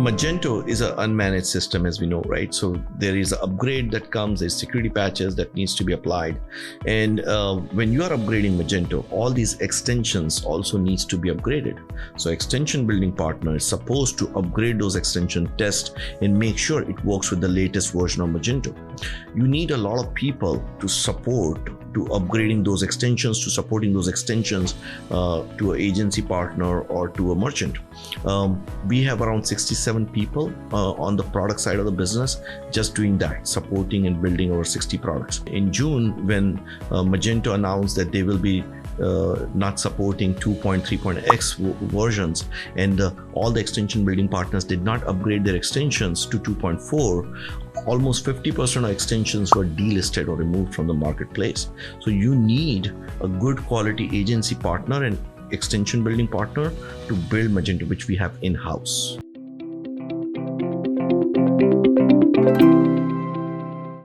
Magento is an unmanaged system, as we know, right? So there is an upgrade that comes, there's security patches that needs to be applied. And when you are upgrading Magento, all these extensions also needs to be upgraded. So extension building partner is supposed to upgrade those extension, test, and make sure it works with the latest version of Magento. You need a lot of people to support to upgrading those extensions, to supporting those extensions to an agency partner or to a merchant. We have around 67 people on the product side of the business just doing that, supporting and building over 60 products. In June, when Magento announced that they will be not supporting 2.3.x versions, and all the extension building partners did not upgrade their extensions to 2.4, almost 50% of extensions were delisted or removed from the marketplace. So you need a good quality agency partner and extension building partner to build Magento, which we have in-house.